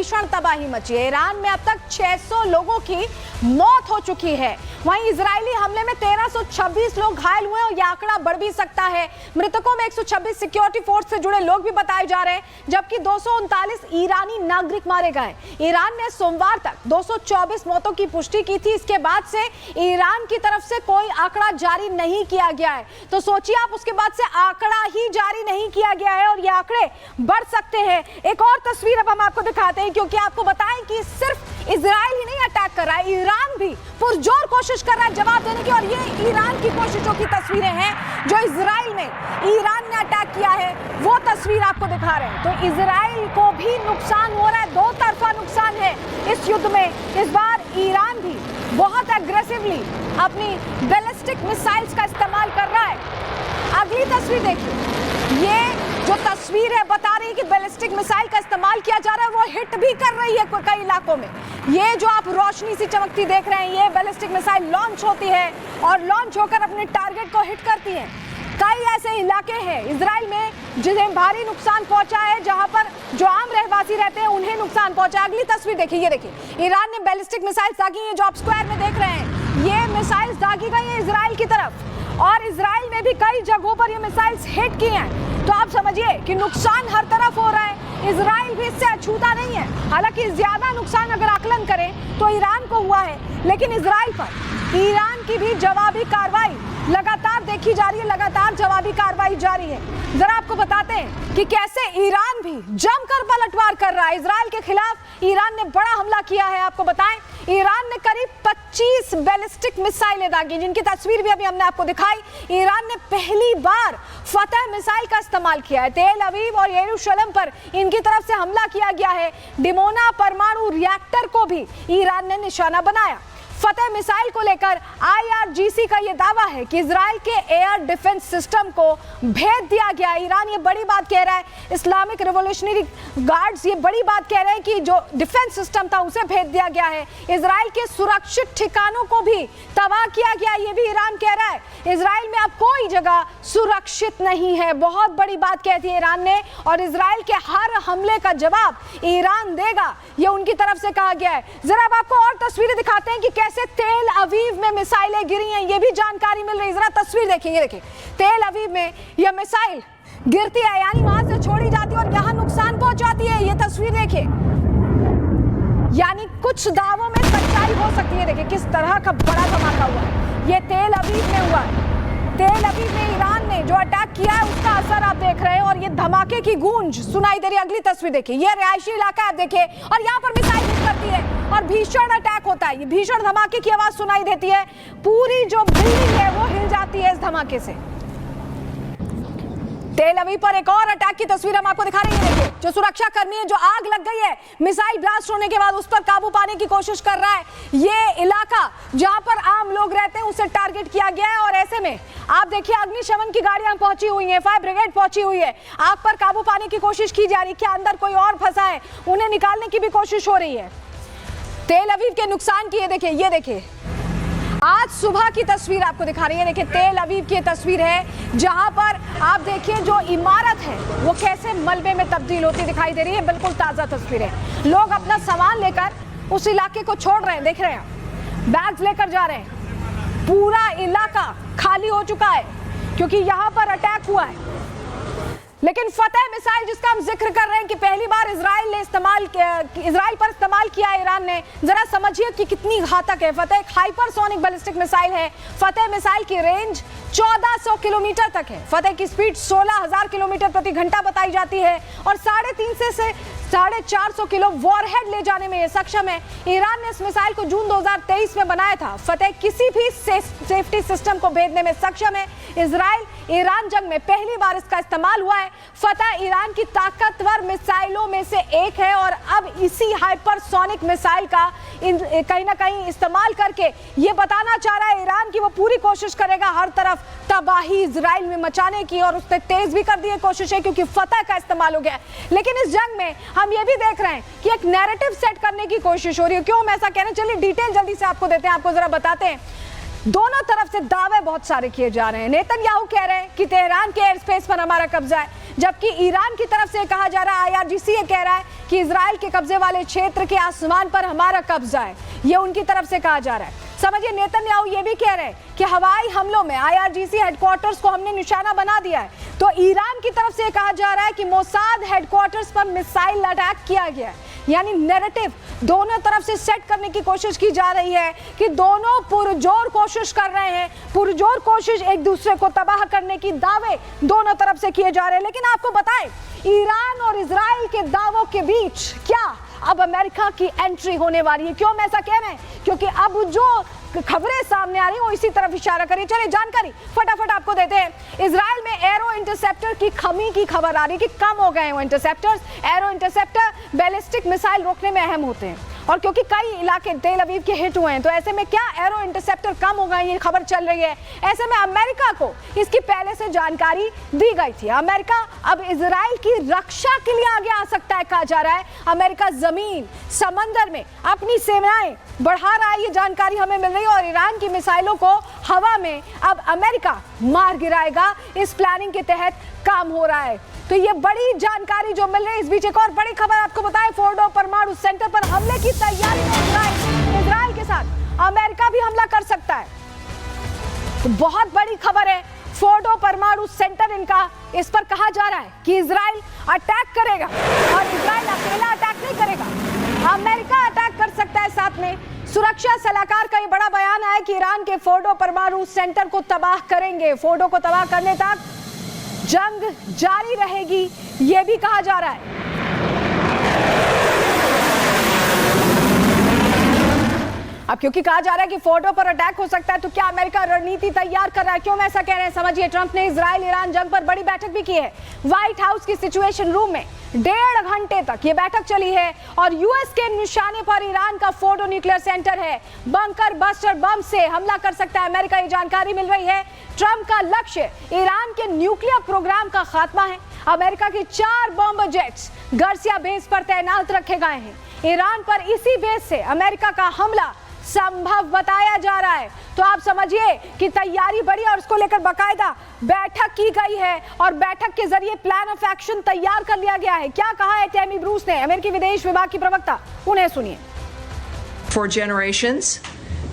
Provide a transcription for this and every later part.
भीषण तबाही मची है। ईरान में अब तक 600 लोगों की मौत हो चुकी है। वहीं इजरायली हमले में 1326 लोग घायल हुए और यह आंकड़ा बढ़ भी सकता है। मृतकों में 126 सिक्योरिटी फोर्स से जुड़े लोग भी बताए जा रहे हैं, जबकि 239 ईरानी नागरिक मारे गए। ईरान ने सोमवार तक 224 मौतों की पुष्टि की थी। इसके बाद से ईरान की तरफ से कोई आंकड़ा जारी नहीं किया गया है। तो सोचिए आप, उसके बाद से आंकड़ा ही जारी नहीं किया गया है और ये आंकड़े बढ़ सकते हैं। एक और तस्वीर अब हम आपको दिखाते हैं, क्योंकि आपको बताएं कि सिर्फ इजराइल ही नहीं अटैक कर रहा है, ईरान भी पुरजोर कोशिश कर रहा है जवाब देने की। और ये ईरान की कोशिशों की तस्वीरें हैं जो इजराइल में ईरान ने अटैक किया है, वो तस्वीर आपको दिखा रहे हैं। तो इजराइल को भी नुकसान हो रहा है, दो तरफा नुकसान है इस युद्ध में। इस बार ईरान भी बहुत एग्रेसिवली अपनी बैलिस्टिक मिसाइल्स का इस्तेमाल कर रहा है। अगली तस्वीर देखिए, ये जो तस्वीर है बता रही है कि बैलिस्टिक मिसाइल का इस्तेमाल किया जा रहा है, वो हिट भी कर रही है कई इलाकों में। ये जो आप रोशनी सी चमकती देख रहे हैं, ये बैलिस्टिक मिसाइल लॉन्च होती है और लॉन्च होकर अपने टारगेट को हिट करती है। कई ऐसे इलाके हैं इजराइल में जिन्हें भारी नुकसान पहुंचा है, जहां पर जो आम रहवासी रहते हैं उन्हें नुकसान पहुंचा। अगली तस्वीर देखिए, ये देखिए, ईरान ने बैलिस्टिक मिसाइल दागी है, जो आप स्क्वायर में देख रहे हैं। ये मिसाइल दागी गई है इजराइल की तरफ और इजराइल में भी कई जगहों पर ये मिसाइल्स हिट की हैं। तो आप समझिए कि नुकसान हर तरफ हो रहा है, इजराइल भी इससे अछूता नहीं है। हालांकि ज्यादा नुकसान अगर आकलन करें तो ईरान को हुआ है, लेकिन इजराइल पर ईरान की भी जवाबी कार्रवाई लगातार देखी जा रही है, लगातार जवाबी कार्रवाई जारी है। जरा आपको बताते हैं कि कैसे ईरान भी जमकर पलटवार कर रहा है। इजराइल के खिलाफ ईरान ने बड़ा हमला किया है। आपको बताएं, ईरान ने करीब 25 बैलिस्टिक मिसाइलें दागी, जिनकी तस्वीर भी अभी हमने आपको दिखाई। ईरान ने पहली बार फतह मिसाइल का इस्तेमाल किया है। तेल अवीव और यरूशलेम पर इनकी तरफ से हमला किया गया है। डिमोना परमाणु रिएक्टर को भी ईरान ने निशाना बनाया। फतह मिसाइल को लेकर IRGC का यह दावा है कि इजराइल के एयर डिफेंस सिस्टम को भेद दिया गया। ईरान ये बड़ी बात कह रहा है, इस्लामिक रिवॉल्यूशनरी गार्ड्स ये बड़ी बात कह रहे हैं कि जो डिफेंस सिस्टम था उसे भेद दिया गया है। इजराइल के सुरक्षित ठिकानों को भी तबाह किया गया, ये भी ईरान कह रहा है। इजराइल में अब कोई जगह सुरक्षित नहीं है, बहुत बड़ी बात कहती है ईरान ने। और इजराइल के हर हमले का जवाब ईरान देगा, ये उनकी तरफ से कहा गया है। जरा अब आपको और तस्वीरें दिखाते हैं कि कैसे तेल अवीव में मिसाइलें गिरी हैं, ये भी जानकारी मिल रही है। जरा तस्वीर देखिए, देखिए तेल अवीव में यह मिसाइल गिरती है, यानी वहां से छोड़ी जाती है और यहां नुकसान पहुंचाती है। ये तस्वीर देखिए, यानी कुछ दावों में सच्चाई हो सकती है। देखिए किस तरह का बड़ा धमाका हुआ है, ये तेल अवीव में हुआ है। तेल अवीव में ईरान ने जो अटैक किया है उसका असर आप देख रहे हैं और ये धमाके की गूंज सुनाई दे रही है। अगली तस्वीर देखिए, ये रिहायशी इलाका है, आप देखिए, और यहाँ पर मिसाइल हिट करती है और भीषण अटैक होता है। ये भीषण धमाके की आवाज सुनाई देती है, पूरी जो बिल्डिंग है वो हिल जाती है इस धमाके से। तेल अवीव पर एक और अटैक की तस्वीर हम आपको दिखा रहे हैं। देखिए, जो सुरक्षा कर्मी है, जो आग लग गई है मिसाइल ब्लास्ट होने के बाद, उस पर काबू पाने की कोशिश कर रहा है। ये इलाका जहां पर आम लोग रहते हैं उसे टारगेट किया गया है और ऐसे में आप देखिए अग्निशमन की गाड़ियां पहुंची हुई हैं, फायर ब्रिगेड पहुंची हुई है, आग पर काबू पाने की कोशिश की जा रही है। क्या अंदर कोई और फंसा है, उन्हें निकालने की भी कोशिश हो रही है। तेल अवीव के नुकसान की ये देखिए आज सुबह की तस्वीर आपको दिखा रही है। देखिए तेल अवीव की तस्वीर है, जहां पर आप देखिए जो इमारत है वो कैसे मलबे में तब्दील होती दिखाई दे रही है। बिल्कुल ताजा तस्वीर है, लोग अपना सामान लेकर उस इलाके को छोड़ रहे हैं, देख रहे हैं, बैग्स लेकर जा रहे हैं। पूरा इलाका खाली हो चुका है क्योंकि यहां पर अटैक हुआ है। लेकिन फतह मिसाइल जिसका हम जिक्र कर रहे हैं कि पहली बार इजराइल पर इस्तेमाल किया है ईरान ने, जरा समझिए कि कितनी घातक है। फतह एक हाइपरसोनिक बैलिस्टिक मिसाइल है। फतह मिसाइल की रेंज 1400 किलोमीटर तक है। फतह की स्पीड 16,000 किलोमीटर प्रति घंटा बताई जाती है और 350 से 450 किलो वॉरहेड ले जाने में यह सक्षम है। ईरान ने इस मिसाइल को जून 2023 में बनाया था। फतह किसी भी सेफ्टी सिस्टम को भेदने में सक्षम है। इजराइल ईरान जंग में पहली बार इसका इस्तेमाल हुआ है। फतह ईरान की ताकतवर मिसाइलों में से एक है और अब इसी हाइपरसोनिक मिसाइल का कहीं ना कहीं इस्तेमाल करके ये बताना चाह रहा है ईरान की वो पूरी कोशिश करेगा हर तरफ तबाही इजराइल में मचाने की, और उसने तेज भी कर दी है कोशिशें क्योंकि फतह का इस्तेमाल हो गया है। लेकिन इस जंग में हम ये भी देख रहे हैं कि एक नैरेटिव सेट करने की कोशिश हो रही है। क्यों हम ऐसा कह रहे हैं, चलिए डिटेल जल्दी से आपको देते हैं, आपको जरा बताते हैं। दोनों तरफ से दावे बहुत सारे किए जा रहे हैं। नेतन्याहू कह रहे हैं कि तेहरान के एयर स्पेस पर हमारा कब्जा है, जबकि ईरान की तरफ से कहा जा रहा है, IRGC ये कह रहा है कि इजराइल के कब्जे वाले क्षेत्र के आसमान पर हमारा कब्जा है। ये उनकी तरफ से कहा जा रहा है। समझिए, नेतन्याहू ये भी कह रहे हैं कि हवाई हमलों में IRGC हेडक्वार्टर्स को हमने निशाना बना दिया है। तो ईरान की तरफ से कहा जा रहा है कि मोसाद हेडक्वार्टर्स पर मिसाइल अटैक किया गया है। यानी नैरेटिव दोनों तरफ से सेट करने की कोशिश की जा रही है कि दोनों पुरजोर कोशिश कर रहे हैं, पुरजोर कोशिश एक दूसरे को तबाह करने की दावे दोनों तरफ से किए जा रहे हैं। लेकिन आपको बताएं, ईरान और इजराइल के दावों के बीच क्या अब अमेरिका की एंट्री होने वाली है? क्यों हम ऐसा कह रहे हैं? क्योंकि अब जो खबरें सामने आ रही हैं वो इसी तरफ इशारा करी। चलिए जानकारी फटाफट आपको देते हैं। इजराइल में एरो इंटरसेप्टर की कमी की खबर आ रही है कि कम हो गए हैं वो interceptors. Arrow interceptor ballistic missile रोकने में अहम होते हैं, और क्योंकि कई इलाके तेल अवीव के हिट हुए हैं, तो ऐसे में क्या एरो इंटरसेप्टर कम हो गए, ये खबर चल रही है। ऐसे में अमेरिका को इसकी पहले से जानकारी दी गई थी। अमेरिका अब इजराइल की रक्षा के लिए आगे आ सकता है, कहा जा रहा है। अमेरिका जमीन समंदर में अपनी सेनाएं बढ़ा रहा है, ये जानकारी हमें मिल रही है। और ईरान की मिसाइलों को हवा में अब अमेरिका मार गिराएगा, इस प्लानिंग के तहत काम हो रहा है। तो ये बड़ी जानकारी जो मिल रही है। इस बीच एक और बड़ी खबर आपको बताएं, फोर्डो परमाणु सेंटर पर हमले की तैयारी में इजराइल के साथ अमेरिका भी हमला कर सकता है। तो बहुत बड़ी खबर है, फोर्डो परमाणु सेंटर इनका, इस पर कहा जा रहा है कि इजराइल अटैक करेगा, और इजराइल अकेला अटैक नहीं करेगा, अमेरिका अटैक कर सकता है साथ में। सुरक्षा सलाहकार का ये बड़ा बयान है कि ईरान के फोर्डो परमाणु सेंटर को तबाह करेंगे। फोर्डो को तबाह करने तक जंग जारी रहेगी, यह भी कहा जा रहा है। अब क्योंकि कहा जा रहा है कि फोर्डो पर अटैक हो सकता है, तो क्या अमेरिका रणनीति तैयार कर रहा है? क्यों मैं ऐसा कह रहे हैं समझिए। ट्रंप ने इजराइल ईरान जंग पर बड़ी बैठक भी की है। व्हाइट हाउस की सिचुएशन रूम में 1.5 घंटे तक ये बैठक चली है, और यूएस के निशाने पर ईरान का फोर्डो न्यूक्लियर सेंटर है। बंकर बस्टर बम से हमला कर सकता है अमेरिका, ये जानकारी मिल रही है। ट्रंप का लक्ष्य ईरान के न्यूक्लियर प्रोग्राम का खात्मा है। अमेरिका की 4 बॉम्बर जेट्स गर्सिया बेस पर तैनात रखे गए हैं। ईरान पर इसी बेस से अमेरिका का हमला संभव बताया जा रहा है। तो आप समझिए कि तैयारी बढ़ी, और उसको लेकर बाकायदा बैठक की गई है, और बैठक के जरिए प्लान ऑफ एक्शन तैयार कर लिया गया है। क्या कहा है टैमी ब्रूस ने, अमेरिकी विदेश विभाग की प्रवक्ता, उन्हें सुनिए। For generations,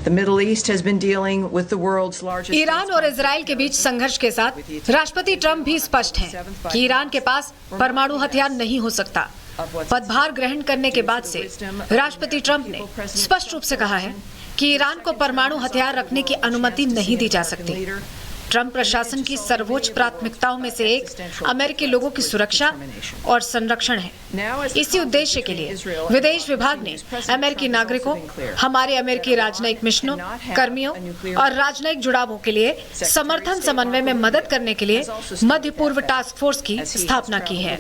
the Middle East has been dealing with the world's largest. Iran और इजराइल के बीच संघर्ष के साथ राष्ट्रपति ट्रंप भी स्पष्ट हैं कि ईरान के पास परमाणु हथियार नहीं हो सकता। पदभार ग्रहण करने के बाद से राष्ट्रपति ट्रंप ने स्पष्ट रूप से कहा है कि ईरान को परमाणु हथियार रखने की अनुमति नहीं दी जा सकती। ट्रंप प्रशासन की सर्वोच्च प्राथमिकताओं में से एक अमेरिकी लोगों की सुरक्षा और संरक्षण है। इसी उद्देश्य के लिए विदेश विभाग ने अमेरिकी नागरिकों, हमारे अमेरिकी राजनयिक मिशनों, कर्मियों और राजनयिक जुड़ावों के लिए समर्थन समन्वय में मदद करने के लिए मध्य पूर्व टास्क फोर्स की स्थापना की है।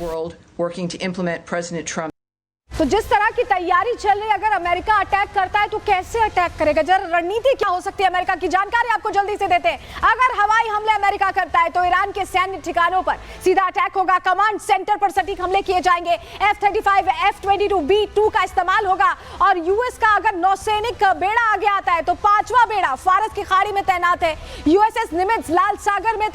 तो जिस तरह की तैयारी चल रही है, अगर अमेरिका अटैक करता है तो कैसे अटैक करेगा, जरा रणनीति क्या हो सकती है अमेरिका की, जानकारी आपको जल्दी से देते हैं। अगर हवाई हमले अमेरिका करता है तो ईरान के सैन्य ठिकानों पर सीधा अटैक होगा, कमांड सेंटर पर सटीक हमले किए जाएंगे, F-35 F-22 B-2 का इस्तेमाल होगा, और यूएस का अगर नौसैनिक बेड़ा आगे आता है तो 5वां बेड़ा फारस की खाड़ी में तैनात है, USS निमित्ज लाल सागर में